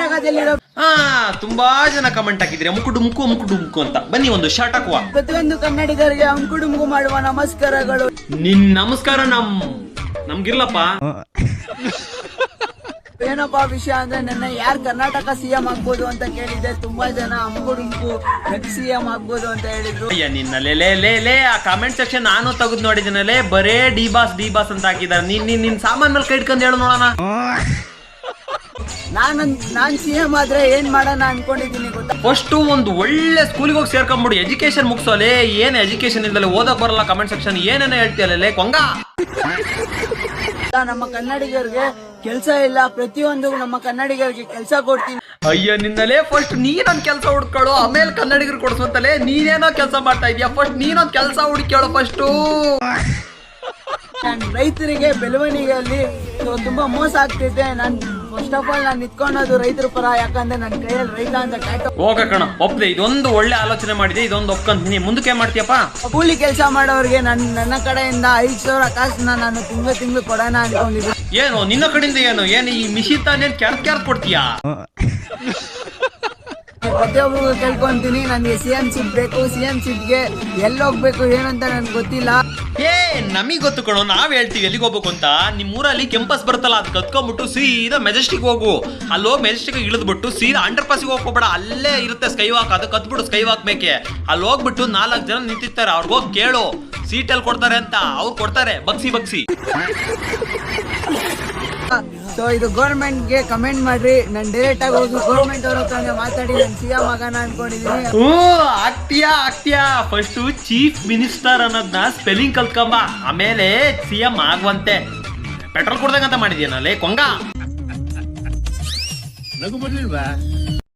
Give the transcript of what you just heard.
ಕರ್ನಾಟಕದಲ್ಲಿರೋ ತುಂಬಾ ಜನ ಕಮೆಂಟ್ ಹಾಕಿದ್ರಿ ಮುಕ್ಕು ಅಂತ. ಬನ್ನಿ ಒಂದು ಶಾರ್ಟ್ ಹಾಕುವ. ಪ್ರತಿಯೊಂದು ಕನ್ನಡಿಗರಿಗೆ ಅಂಕುಡುಮುಕು ಮಾಡುವ ನಮಸ್ಕಾರಗಳು. ನಿನ್ ನಮಸ್ಕಾರ ನಮ್ಗಿರ್ಲಪ್ಪ. ಏನಪ್ಪಾ ವಿಷಯ ಅಂದ್ರೆ ನನ್ನ ಯಾರು ಕರ್ನಾಟಕ ಸಿಎಂ ಆಗ್ಬೋದು ಅಂತ ಕೇಳಿದ್ದೆ. ತುಂಬಾ ಜನ ಅಂಕುಡುಮುಕು ಸಿಎಂ ಆಗ್ಬೋದು ಅಂತ ಹೇಳಿದ್ರು. ಅಯ್ಯ ನಿನ್ನ ಲೇ ಆ ಕಾಮೆಂಟ್ ಸೆಕ್ಷನ್ ನಾನು ತೆಗೆದು ನೋಡಿದ್ದೀನಲ್ಲೇ, ಬರೇ ಡಿ ಬಾಸ್ ಅಂತ ಹಾಕಿದಾರೆ. ನಿನ್ ಸಾಮಾನ್ ಮೇಲೆ ಕೈ ಇಟ್ಕೊಂಡು ಹೇಳು ನೋಡೋಣ. ನಾನ್ ಸಿಎಂ ಆದ್ರೆ ಏನ್ ಮಾಡೋಣ ಅನ್ಕೊಂಡಿದೀನಿ ಗೊತ್ತಾ. ಫಸ್ಟ್ ಒಂದು ಒಳ್ಳೆ ಸ್ಕೂಲಿಗೆ ಹೋಗಿ ಸೇರ್ಕೊಂಡ್ಬಿಡು, ಎಜುಕೇಶನ್ ಮುಗಿಸೋಲೆ. ಏನ್ ಎಜುಕೇಶನ್ ಇಲ್ದಲೆ ಓದಕ್ ಬರಲ್ಲ, ಕಮೆಂಟ್ ಸೆಕ್ಷನ್ ಏನೇನೋ ಹೇಳ್ತೀಯಲ್ಲ ಕೊಂಗ. ನಮ್ಮ ಕನ್ನಡಿಗರಿಗೆ ಕೆಲಸ ಇಲ್ಲ, ಪ್ರತಿಯೊಂದು ನಮ್ಮ ಕನ್ನಡಿಗರಿಗೆ ಕೆಲಸ ಕೊಡ್ತೀನಿ. ಅಯ್ಯ ನಿನ್ನಲೇ ಫಸ್ಟ್ ನೀನೊಂದ್ ಕೆಲಸ ಹುಡ್ಕೊಳ್ಳು, ಆಮೇಲೆ ಕನ್ನಡಿಗರು ಕೊಡ್ಸೋತಲೆ. ನೀನೇನೋ ಕೆಲಸ ಮಾಡ್ತಾ ಇದೀಯ, ಫಸ್ಟ್ ನೀನೊಂದ್ ಕೆಲಸ ಹುಡುಕ್ಯಾಳು ಫಸ್ಟು. ರೈತರಿಗೆ ಬೆಳವಣಿಗೆಯಲ್ಲಿ ತುಂಬಾ ಮೋಸ ಆಗ್ತಿದೆ. ಫಸ್ಟ್ ಆಫ್ ಆಲ್ ನಾನು ನಿಂತ್ಕೊಳ್ಳೋದು ರೈತರ ಪರ, ಯಾಕಂದ್ರೆ ನನ್ನ ಕೈಯಲ್ಲಿ ರೈತ ಅಂತ ಟ್ಯಾಟೋ. ಹೋಗ ಕಣ ಒಪ್ದೆ, ಇದೊಂದು ಒಳ್ಳೆ ಆಲೋಚನೆ ಮಾಡಿದೆ, ಇದೊಂದು ಒಪ್ಕೊಂತೀನಿ. ಮುಂದಕ್ಕೆ ಮಾಡ್ತೀಯಪ್ಪ. ಕೂಲಿ ಕೆಲಸ ಮಾಡೋರಿಗೆ ನನ್ನ ಕಡೆಯಿಂದ 5,000 ಕಾಸನ್ನ ನಾನು ತಿಂಗಳು ಕೊಡೋಣ ಅನ್ಕೊಂಡಿದ್ದೀನಿ. ಏನು ನಿನ್ನ ಕಡೆಯಿಂದ ಏನು ಈ ಮಿಷಿನ್ ತಾನೇ ಕ್ಯಾರ್ ಕೊಡ್ತೀಯಾ? ಪ್ರತಿಯೊಬ್ಬರು ಕೇಳ್ಕೊಂತೀನಿ, ನನಗೆ ಸಿಎಂ ಸೀಟ್ ಬೇಕು. ಸಿಎಂ ಸೀಟ್ಗೆ ಎಲ್ಲಿ ಹೋಗ್ಬೇಕು ಏನಂತ ನನ್ಗೆ ಗೊತ್ತಿಲ್ಲ. ನಮಗ್ ಗೊತ್ತು ಕಣೋ, ನಾವ್ ಹೇಳ್ತೀವಿ ಎಲ್ಲಿಗೆ ಹೋಗ್ಬೇಕು ಅಂತ. ನಿಮ್ಮೂರಲ್ಲಿ ಕೆಂಪಸ್ ಬರುತ್ತಲ್ಲ, ಅದು ಕತ್ಕೊಂಡ್ಬಿಟ್ಟು ಸೀದಾ ಮೆಜೆಸ್ಟಿಕ್ ಹೋಗು. ಅಲ್ಲಿ ಹೋಗಿ ಮೆಜೆಸ್ಟಿಕ್ ಇಳಿದ್ಬಿಟ್ಟು ಸೀದಾ ಅಂಡರ್ ಪಾಸಿಗೆ ಹೋಗ್ಕೋಬೇಡ, ಅಲ್ಲೇ ಇರುತ್ತೆ ಸ್ಕೈ ವಾಕ್. ಅದು ಕತ್ಬಿಟ್ಟು ಸ್ಕೈ ವಾಕ್ ಮೇಕೆ ಅಲ್ಲಿ ಹೋಗ್ಬಿಟ್ಟು 4 ಜನ ನಿಂತಿರ್ತಾರೆ, ಅವ್ರಿಗೆ ಹೋಗಿ ಕೇಳು ಸೀಟ್ ಎಲ್ಲಿ ಕೊಡ್ತಾರೆ ಅಂತ. ಅವ್ರು ಕೊಡ್ತಾರೆ ಬಗ್ಸಿ. ಸೊ ಇದು ಗೌರ್ಮೆಂಟ್ಗೆ ಕಮೆಂಟ್ ಮಾಡ್ರಿ. ನಾನು ಡೈರೆಕ್ಟ್ ಆಗಿ ಹೋಗಿ ಗೌರ್ಮೆಂಟ್ ಅವ್ರ ಹತ್ರ ಮಾತಾಡಿ ನಾನು ಸಿಎಂ ಆಗೋಣ ಅನ್ಕೊಂಡಿದೀನಿ. ಆಗ್ತೀಯಾ ಫಸ್ಟ್ ಚೀಫ್ ಮಿನಿಸ್ಟರ್ ಅನ್ನೋದನ್ನ ಸ್ಪೆಲ್ಲಿಂಗ್ ಕಲ್ತ್ಕೊಂಬ, ಆಮೇಲೆ ಸಿಎಂ ಆಗುವಂತೆ. ಪೆಟ್ರೋಲ್ ಕೊಡ್ದಂಗಂತ ಮಾಡಿದ್ಯಾನಲ್ಲೇ ಕೊಂಗ. ನಗು ಬರ್ಲಿಲ್ವಾ?